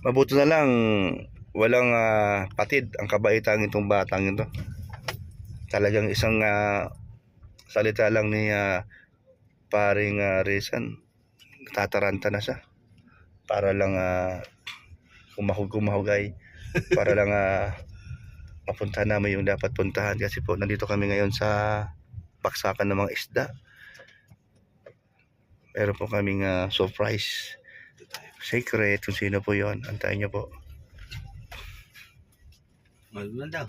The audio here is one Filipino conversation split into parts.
Mabuti na lang walang patid ang kabaitan itong batang ito. Talagang isang salita lang ni paring Rizan, tataranta na siya para lang kumahog-kumahogay para lang mapuntahan namin yung dapat puntahan, kasi po nandito kami ngayon sa baksakan ng mga isda. Meron po kaming surprise secret kung sino po yon. Antayin nyo po. Doon daw.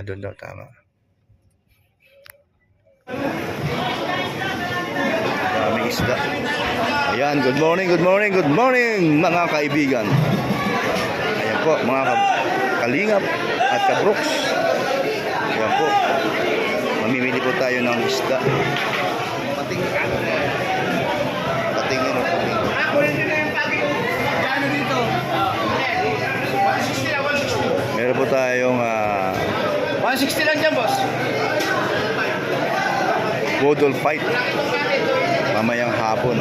Doon daw, tama. Daming isda. Ayan, good morning, good morning, good morning mga kaibigan. Ayan po, mga kalingap at kabrooks. Ayan po, mamimili po tayo ng isda. Pating yun, pating. Meron po tayong 160 lang dyan, boss. Bodol fight mamayang hapon.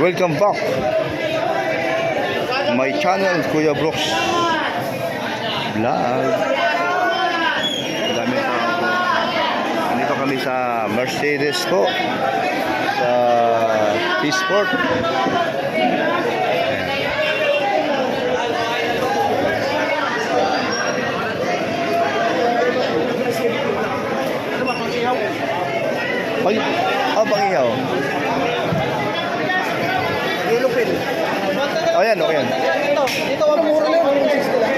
Welcome back my channel, Kuya Brooks Vlog. Dami pa ako. Nandito kami sa Mercedes po sa Peaceport. Pangihaw. Yellow pin. Oh, yan, oh, yan. Dito ang mura lang, 160 lang.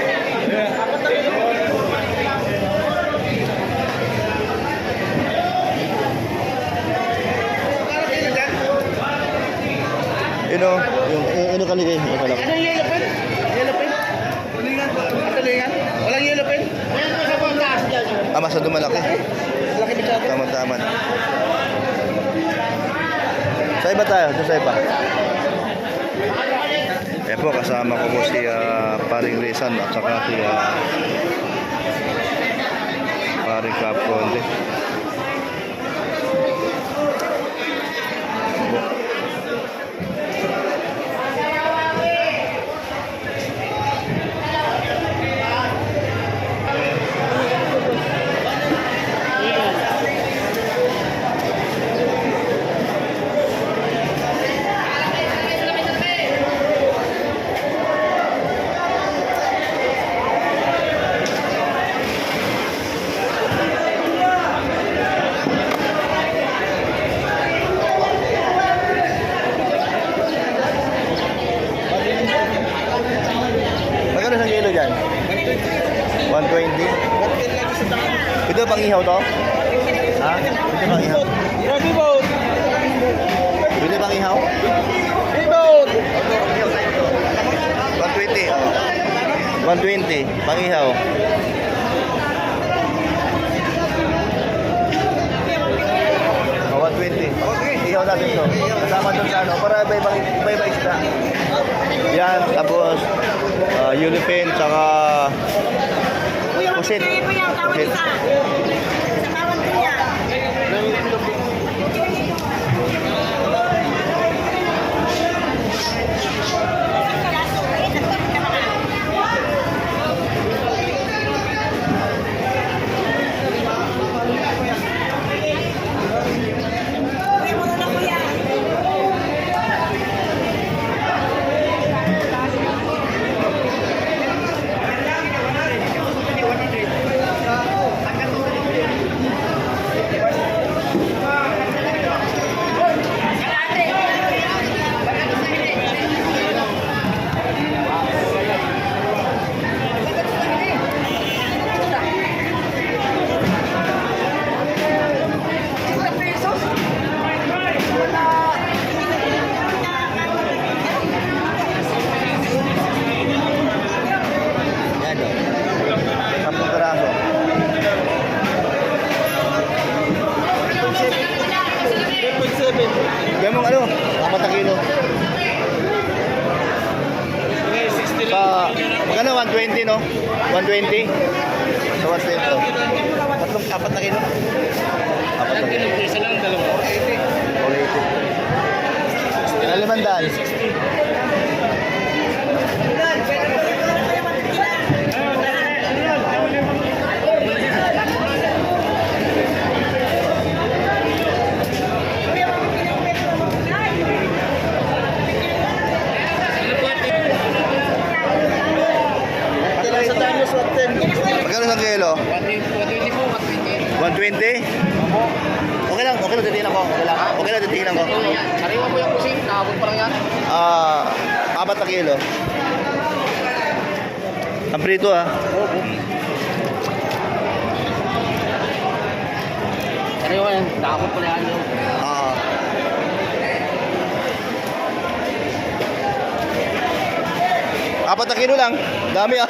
Yung kaligay. Anong yellow pen? Yellow pen? Tulingan? Walang yellow pen? Mas na dumalaki. Laki bisyado. Tama-tama. Sa iba tayo, sa iba. Ayan po, kasama ko po si paring Rizan at saka si paring Capconde. Magkano sa kilo dyan? 120? Ito pang ihaw to? Ha? Ito pang ihaw? Grabe boat! Ito pang ihaw? Hey boat! 120. 120 pang ihaw. Oh, 120. Ihaw natin to. Kasama doon sa ano, para iba isda. Yan, tapos Ulipin, tsaka pusit. Pusit. Gaya mong ano, 4 kilo. Okay, 60 Sa lang. 120, no? 120. So, 120. Tatlong, apat na kilo. Apat na kilo. Isa lang, dalawa. 480. Alimandaan. Sa damos, 110. Magkano isang kilo? 120 po, 120? 120. Okay lang, titingnan ko. Okay lang, titingnan ko. Sariwa po yung kusing, nakabot pa lang yan. Apat na kilo. Ang prito ah. Sariwa yan, nakabot pa lang yan. Ah. Apat na kilo lang. Dami ah.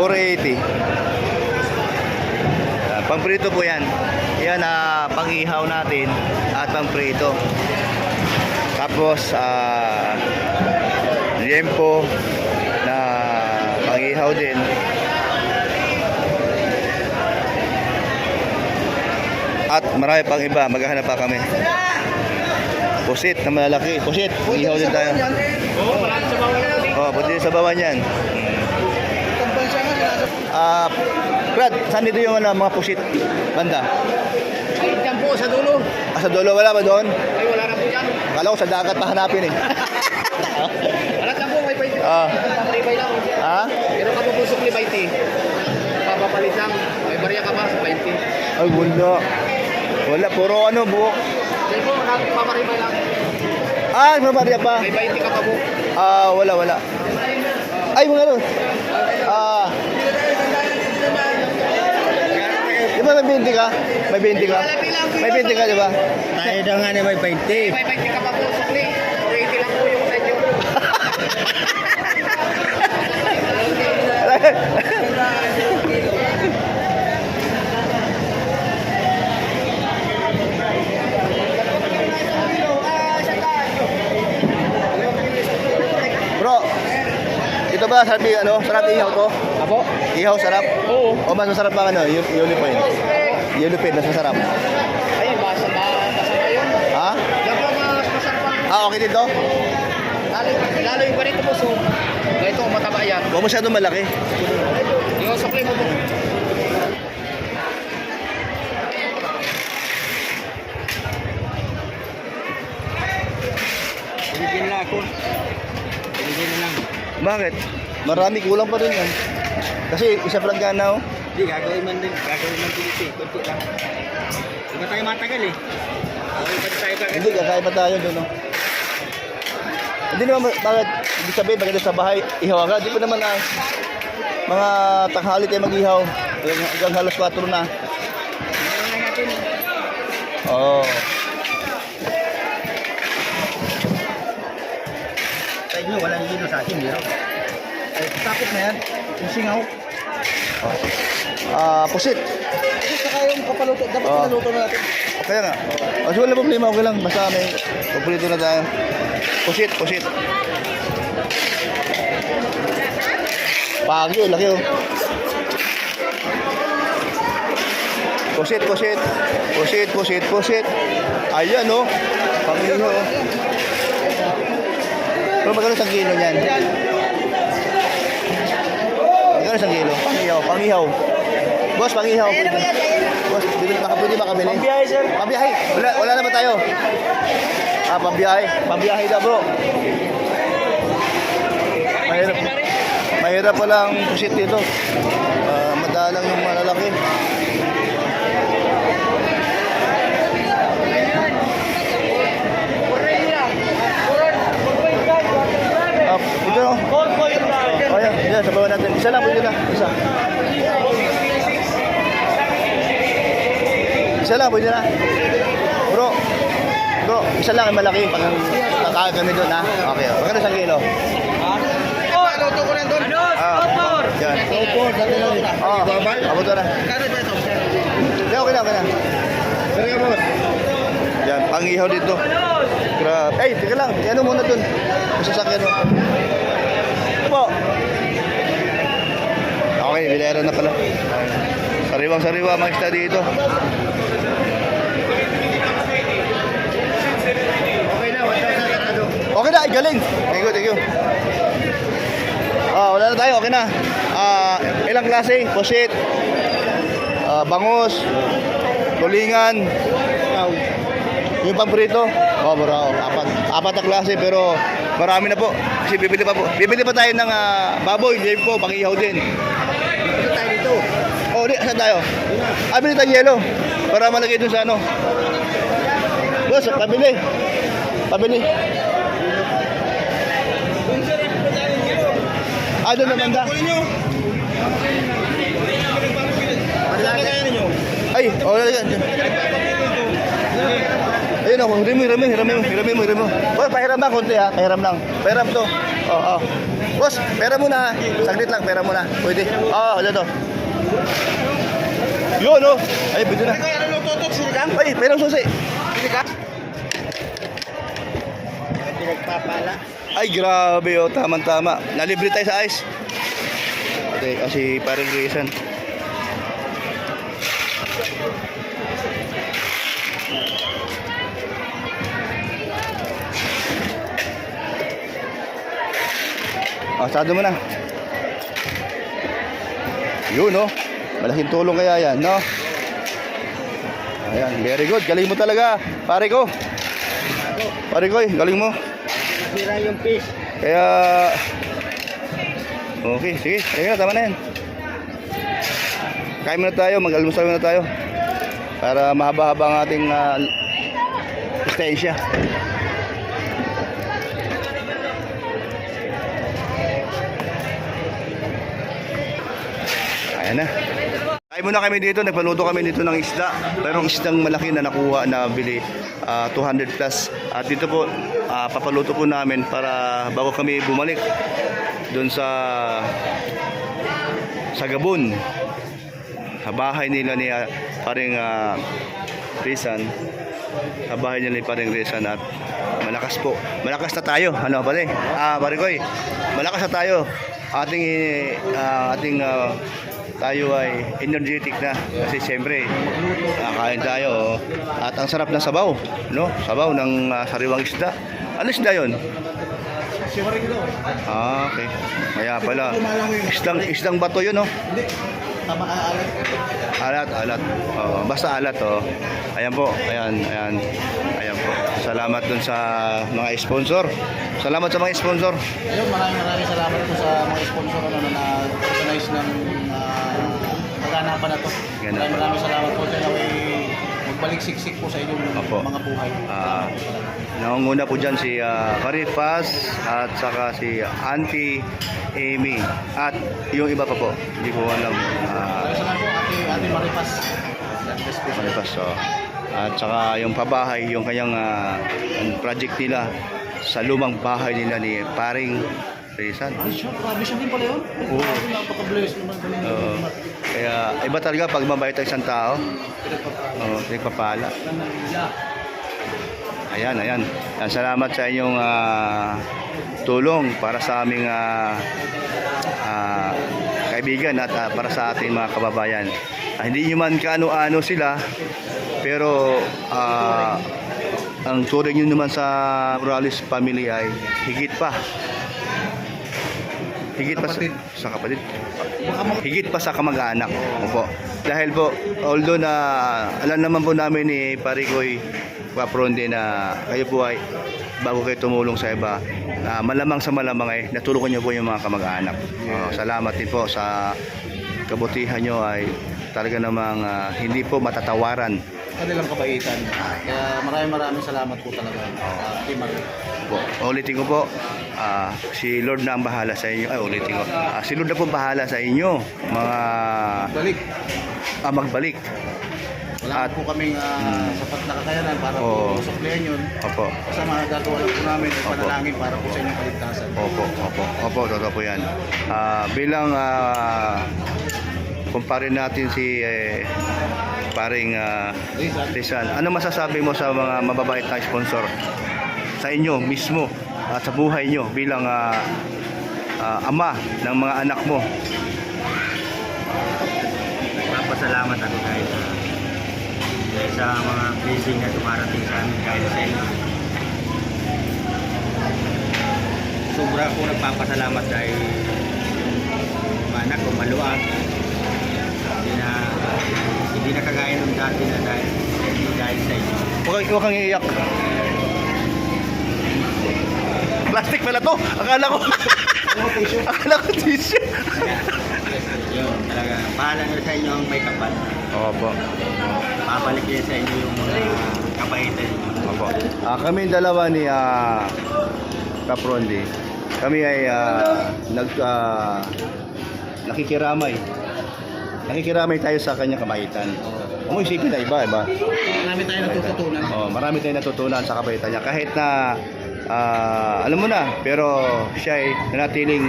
$480. Pangprito po yan. Yan pang-ihaw natin at pangprito. Tapos liempo na pang-ihaw din. At marami pang iba, maghahanap pa kami. Pusit na malalaki. Pusit, ihaw din tayo. Oo, malaki sa bawang yung kusing. Oh, pwede sa bawan yan. Tambal siya nga, Brad, saan dito yung mga pusit? Banda? ay, dyan po, sa dulo. Sa dulo, wala ba doon? Ay, wala na po dyan. Akala ko sa dagat pa hanapin eh. Wala dyan po, may 20. Ah. Paparibay lang. Ha? Pero ka po po sukli 20. Papapalit lang. May barya ka ba? 20. Ay, wala. Wala, puro buhok. Dyan po, paparibay lang. Mamarya pa. May 20 ka pa po. Wala. Ay, mga ano. Di ba may 20 ka? May 20 ka? May 20 ka, di ba? Tayo daw nga may 20. May 20 ka pa po sukli. 80 lang po yung medyo. Bro, ito ba sarap sarap ihaw to? Apo? Ihaw sarap? Oo. O mas masarap pa yellow pin? Yellow pin, mas masarap. Ay, basa ba yun? Ha? Yan po mas masarap pa. Okay dito? Lalo yung ganito po, so ganito mataba yan. Huwag masyadong malaki. Yung sukli mo po. Bigyan na ako. Bigyan na lang. Bakit? Marami, kulang pa rin yan. Kasi isa pa lang ganaw. Hindi, gagawin man din ito eh. Kunti lang. Di ba tayo matagal eh? Okay pa tayo kagad. Hindi, kakain pa tayo doon. No? Hindi naman, bakit? Hindi sabihin, bakit sa bahay, ihaw agad. Di pa naman mga tanghali tayo mag-ihaw. Hanggang halos 4 na. Meron na natin. Oo. Sa inyo, walang dito sa akin, meron. Ay, tapos na yan. Yung singaw. Pusit. Kasi saka yung kapaluto, dapat Oo. pinaluto na natin. Kaya nga. So, wala problema, okay lang. Basta may paborito na tayo. Pusit. Pagi, laki oh. Pusit. Ayan oh. Pang-iho oh. Pero magkano isang kilo niyan? Magkano isang kilo? Pang-ihaw. Boss, pang-ihaw. Boss, pwede ba kabili? Pambiyahe, sir. Pambiyahe. Wala na ba tayo? Pambiyahe. Pambiyahe daw, bro. Mahirap palang pusit dito. Madalang yung malalaki. Ito no? Oh, yan, sa bawah natin. Isa lang, pwede na. Isa lang, pwede na. Bro, isa lang ay malaki. Pag kakain kami doon, ha? Okay, magkano isang kilo? Toto ko lang doon. Ano? Yan. Opor, dati lang. Abot na. Kano ba ito? Yan, okay na, okay na. Kaya boss. Yan, pangihaw dito. Grabe. Ay, teka lang. Ano muna dun? Masasakyan mo. Ito po. Okay, bilera na pala. Sariwang-sariwa mga isda dito. Okay na, 1,000 karado. Okay na, ay galing. Thank you, thank you. Wala na tayo, okay na. Ilang klase? Pusit, bangus, tulingan, yung paborito. Bravo. Apat na klase pero marami na po. Kasi bibili pa po. Bibili pa tayo ng baboy, hindi po, pangihaw din. Ito tayo dito. Saan tayo? Bili tayong yelo. Para malagay dun sa ano. Boss, pabili. Doon na banda. Ay, ayun ako, hirami mo. Boss, pahiram lang konti ha, pahiram lang. Pahiram to. Boss, pera muna ha. Saglit lang, pera muna. Pwede. Ano to? Yun, oh. Ay, pwede na. Ay, perang susi. Pinagpapala. Ay, grabe, oh. Tama-tama. Nalibre tayo sa ice. Okay, kasi parang reason. Sado mo na. Yun, no? Malaking tulong kaya yan, no? Ayan, very good. Galing mo talaga, pare ko. Galing mo. Nasira yung fish. Kaya... Okay, sige. Ayun na, tama na yan. Kain muna tayo, mag-almusal muna tayo. Para mahaba-haba ang ating estensya. Ayan na. Kain muna kami dito, nagpaluto kami dito ng isda. Merong isdang malaki na nakuha na bili, 200 plus. At dito po, papaluto po namin para bago kami bumalik doon sa Gabon. Bahay nila ni paring Rizan. Bahay nila ni paring Rizan at malakas po. Malakas na tayo. Ano pare? Pare Koy, malakas na tayo. Tayo ay energetic na kasi siyempre kain tayo at ang sarap ng sabaw, no? Sabaw ng sariwang isda. Ano isda 'yon? Siwaring do. Okay. Kaya pala isdang bato 'yun, no? Hindi. Tama alat. Alat. Basta alat, oh. Ayan po. Ayan po. Salamat dun sa mga sponsor. Salamat sa mga sponsor. Ayun, maraming salamat po sa mga sponsor na organize ng kaganapan na to. Maraming salamat po sa magbalik siksik po sa inyong mga buhay. Nangunguna po dyan si Caripas at saka si Auntie Amy at yung iba pa po. Hindi ko alam. Salamat po, Ate Maripas. Maripas, at saka yung pabahay, yung kanyang project nila sa lumang bahay nila ni paring Rizan. Grabe siya din pala yun. Oo. Napaka-bless naman. Kaya iba talaga pag mabait ang isang tao. Pinagpapala. Ayan. Salamat sa inyong tulong para sa aming kaibigan at para sa ating mga kababayan. Hindi nyo man kaano-ano sila, pero ang turing nyo naman sa Morales family ay higit pa sa kapatid. Higit pa sa kamag-anak. Opo. Dahil po, although na alam naman po namin ni Parikoy Papronde na kayo po ay bago kayo tumulong sa iba, malamang sa malamang ay natulungan niyo po yung mga kamag-anak. Salamat din po sa kabutihan niyo ay talaga namang hindi po matatawaran. Kanilang kabaitan. Kaya maraming salamat po talaga. Ulitin ko po, si Lord na ang bahala sa inyo. Si Lord na po bahala sa inyo, mga magbalik. Wala At, po kaming sapat na kakayanan para Oo. po suklihan yun. opo. Basta magagawa lang po namin ay panalangin para po sa inyong kaligtasan. Opo, totoo po yan. Bilang kumpare natin si paring Rizal, ano masasabi mo sa mga mababait na sponsor sa inyo mismo at sa buhay nyo bilang ama ng mga anak mo? Papasalamat ako dahil sa mga blessing na dumarating sa amin dahil sa inyo. Sobra ako nagpapasalamat dahil mga anak ko maluwag. Hindi na kagaya nung dati na dahil sa inyo. Huwag kang iiyak. Plastic pala to. Akala ko tissue. Yun, talaga. Bahala na sa inyo ang may kapal. Opo. Babalik din sa inyo yung mga kabaitan niyo. Opo. Kami dalawa ni Kaprondi. Kami ay nakikiramay. Nakikiramay tayo sa kanyang kabaitan. Kung isipin na iba. Marami tayo natututunan. Marami tayong natutunan sa kabaitan niya. Kahit na alam mo na, pero siya ay nanatiling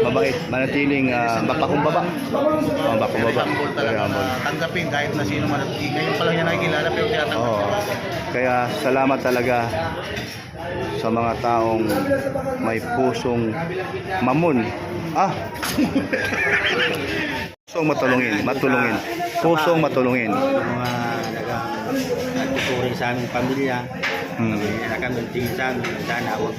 mabait, manatiling mapakumbaba. Mapakumbaba. Humble talaga na tanggapin kahit na sino man. Ngayon pa lang niya nakikilala pero tinatanggap. Oo. Kaya salamat talaga sa mga taong may pusong mamon. Pusong matulungin. Pusong matulungin. Yung mga nagtuturing sa aming pamilya. Na kami tingin sa amin. Sana huwag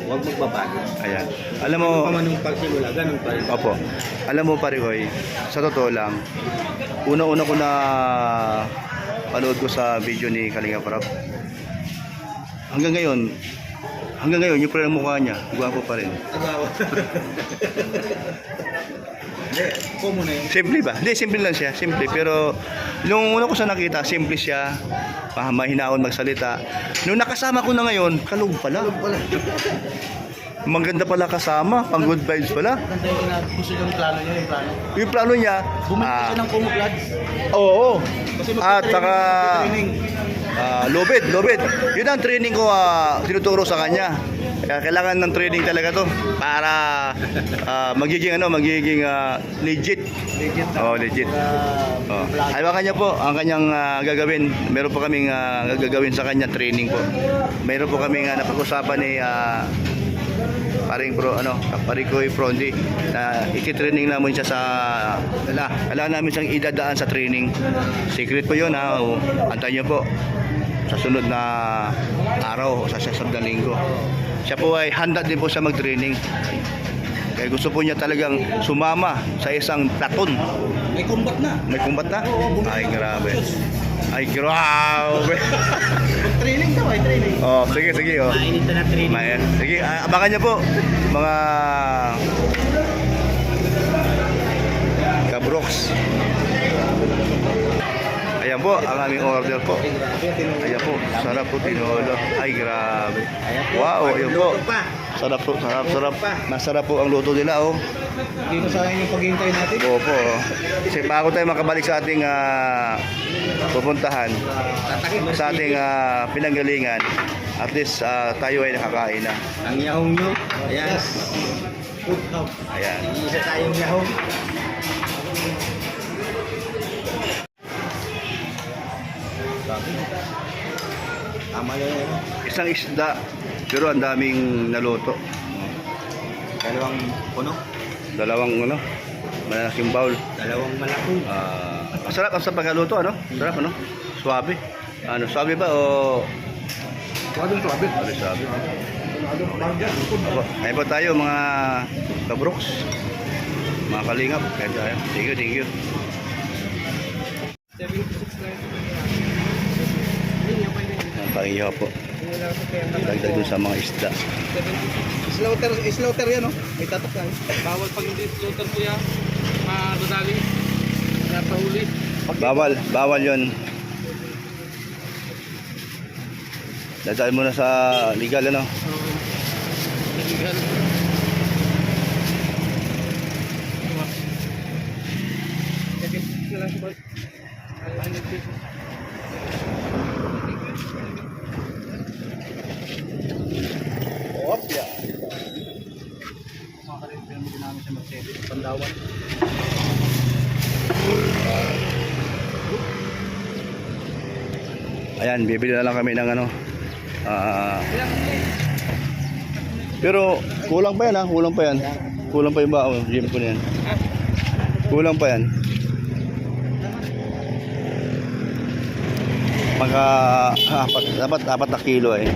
magbabago. Ayan. Alam mo, Pa man yung pagsimula, ganun pa rin. opo. Alam mo Parihoy, sa totoo lang, una-una ko na panood ko sa video ni Kalinga Prab. Hanggang ngayon, yung parang mukha niya, gwapo pa rin. Agawa. Hindi, ako muna yun. Simple ba? Hindi, simple lang siya. Simple. Pero, nung una ko sa nakita, simple siya. Mahinaon magsalita. Nung nakasama ko na ngayon, kalog pala. Maganda pala kasama. Pang good vibes pala. Ganda yung gusto yung plano niya, yung plano. Yung plano niya, Bumalik siya ng kumublad. oo. Kasi At saka, training. lobid. Yun ang training ko tinuturo sa kanya. Kaya kailangan ng training talaga to para magiging legit. Legit na. Oh, legit. Oh. Vlog. Ay kanya po ang kanyang gagawin. Meron po kaming gagawin sa kanya training po. Meron po kaming napag-usapan ni Parikoy Prondi na iki-training namin siya sa kailangan namin siyang idadaan sa training. Secret po 'yon ha. Antayin niyo po sa sunod na araw sa susunod na linggo. Siya po ay handa din po siya mag-training. Kaya gusto po niya talagang sumama sa isang platon. May combat na. May kumbat na? Ay, grabe. Training daw, ay training. Oh, sige. Oh. Mainit na training. Sige, abangan niyo po mga Kabrox. Ayan po, ang aming order po. Ayan po, sarap po tinolo. Ay, grabe. Wow, ayan po. Sarap po, sarap. Masarap po ang luto nila, oh. Hindi mo sayang yung paghihintay natin. Opo. Kasi bago tayo makabalik sa ating pupuntahan, sa ating pinanggalingan, at least tayo ay nakakain na. Ang yahong nyo, ayan. Food out. Ayan. Isa tayong yahong. Tama na yun. Isang isda, pero ang daming naluto. Dalawang puno. Dalawang malaking bowl. Dalawang malakong. Masarap ang sa pagkaluto, ano? Sarap, ano? Suabe. Suabe ba o... Suabe. Suabe. Ayun po tayo mga kabroks. Mga kalingap. Kaya tayo. Thank you. Ang pangiyaw po. Dagdag dun sa mga isda. Slaughter yan, oh. May tatak yan. Bawal pag hindi slaughter kuya, madadali, napahuli. Bawal yon. Dadaan mo na sa legal, ano? Illegal. Sige, Ayan, bibili na lang kami ng ano. Pero kulang pa yan ha, kulang pa yan. Kulang pa yung baon, gym ko na yan. Kulang pa yan. Dapat 4 na kilo eh.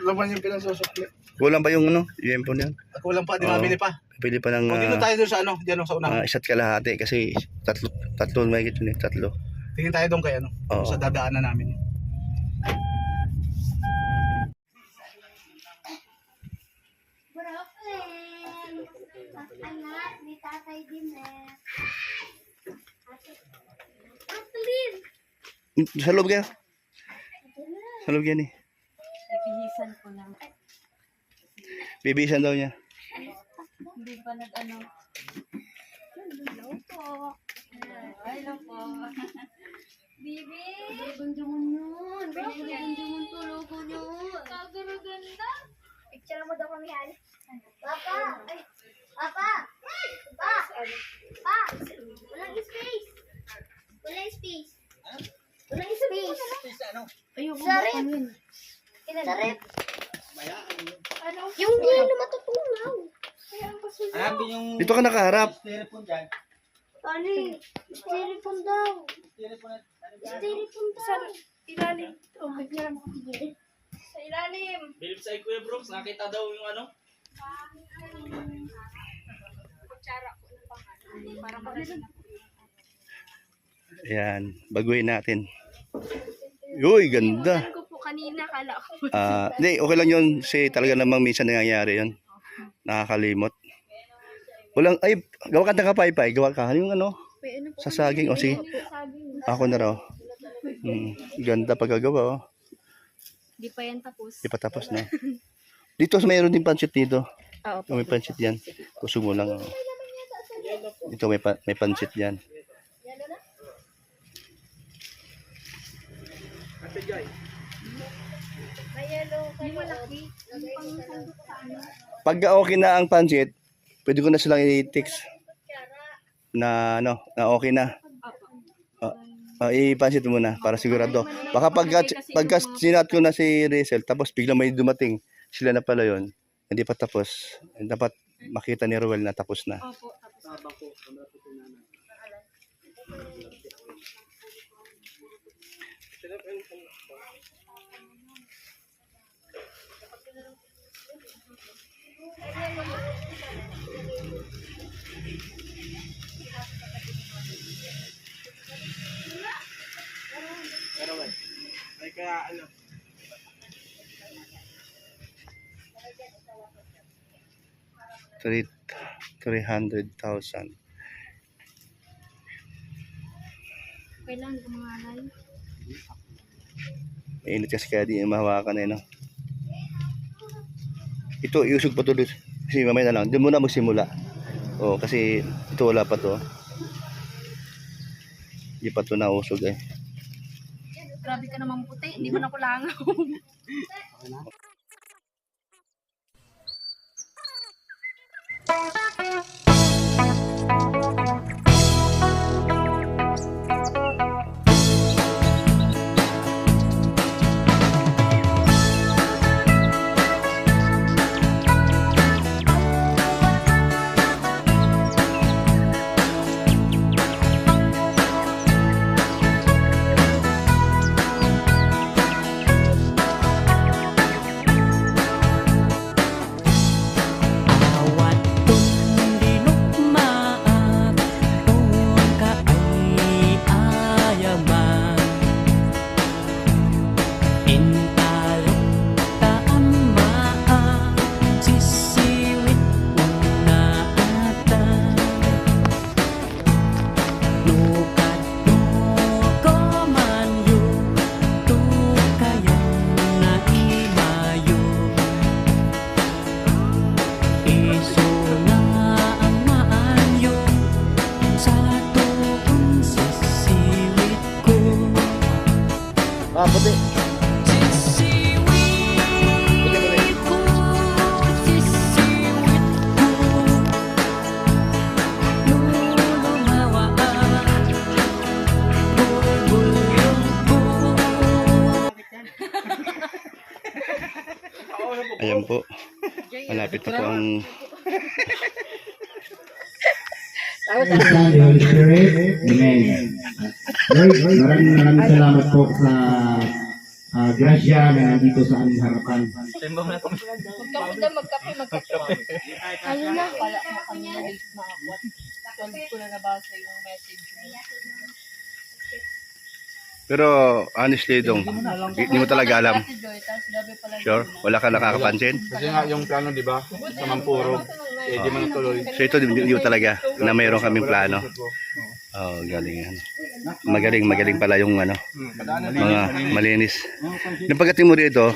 Laman yung pinagsusukli. Kulang ba yung ano, yung po niyan? Kulang pa, di Oo. mabili pa. Pili pa ng O, dito tayo doon sa ano, diyan sa unahan. isa't kalahati kasi tatlo may gito ni tatlo. Tingin tayo doon kay ano, Oo. sa dadaanan namin. Anak, ni tatay din eh. Atlin! Sa loob ka? Sa loob yan eh. Ibihisan ko lang. Bibisan daw niya. Hindi pa nag-ano. Hello po. Hello po. Bibi! Ganda mo yun. Ganda mo tulog ko yun. Kaganda. Picture mo daw kami, Hal. Papa! Ay! Papa! Pa! Pa! Walang space! Walang space! Walang space! Ayoko ba kami? Sa rep. Yung hindi na matutunaw. Kaya ang pasunaw. Dito ka nakaharap. Ano eh? Styrofoam daw. Styrofoam daw. Sa ilalim. Oh, bigyan mo ako. Sa ilalim. Bilib sa Kuya Brooks, nakita daw yung ano? Kutsara ko ng pangalan. Para magaling. Ayan, baguhin natin. Uy, ganda. Ko po kanina, kala ko. Hindi, okay lang yun. Kasi talaga namang minsan nangyayari yun. Nakakalimot. Walang, ay, gawa ka ng kapaypay. Gawa ka. Yung ano, sa saging. O sige, ako na raw. Ganda pagkagawa. Oh. Di pa yan tapos. Di pa tapos na. Dito, mayroon din pansit dito. Oo. May pansit yan. Kusog mo lang. Oh. Dito may pansit yan. May yellow. May malaki. Pagka okay na ang pansit, pwede ko na silang i-text na ano, na okay na. I-pansit mo na para sigurado. Baka pagka sinat ko na si Rizel, tapos bigla may dumating, sila na pala yon. Hindi pa tapos. Dapat makita ni Ruel na tapos na. Opo. Ay kaya ano, 300,000. Kailan gumangalay? Mainit kasi kaya di mahawakan eh, no? Ito, iusog pa to doon. Kasi mamaya na lang. Doon muna magsimula. O, kasi ito wala pa to. Hindi pa to nausog eh. Grabe ka naman puti. Hindi mo na kulangaw. Puti. Ayan po. Malapit na po ang... Praise God, the Holy Spirit. Amen. Lord, maraming salamat po sa grasya na nandito sa aming harapan. Ayun na. Wala mo kami na late na ako. 12 ko na nabasa yung message mo. Pero honestly dong, hindi mo talaga alam. Si Joy, tapos gabi pala. Sure? Wala ka nakakapansin? Kasi nga yung plano, di ba? Sa Mampuro, eh di man natuloy. So ito, hindi mo talaga na mayroon kaming plano. Oh, galing yan. Magaling pala yung ano, mga malinis. Nung pagdating mo dito,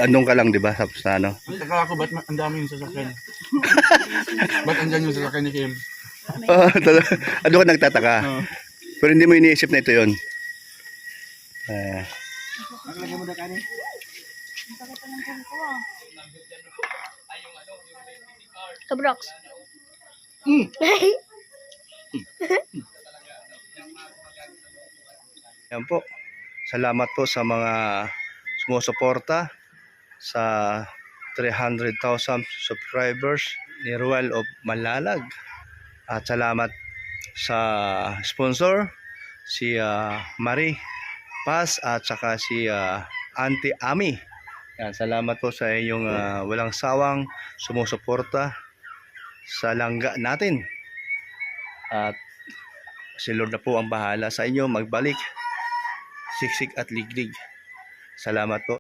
andun ka lang, di ba? Tapos na ano. Taka ako, ba't ang dami yung sasakyan? Ba't andyan yung sasakyan ni Kim? Ano ka nagtataka? Pero hindi mo iniisip na ito yun. Kabrox. Yan po. Salamat po sa mga sumusuporta sa 300,000 subscribers ni Ruel of Malalag. At salamat sa sponsor, si Marie Paz at saka si Auntie Ami. Yan, salamat po sa inyong walang sawang sumusuporta sa langga natin. At si Lord na po ang bahala sa inyo magbalik siksik at liglig. Salamat po.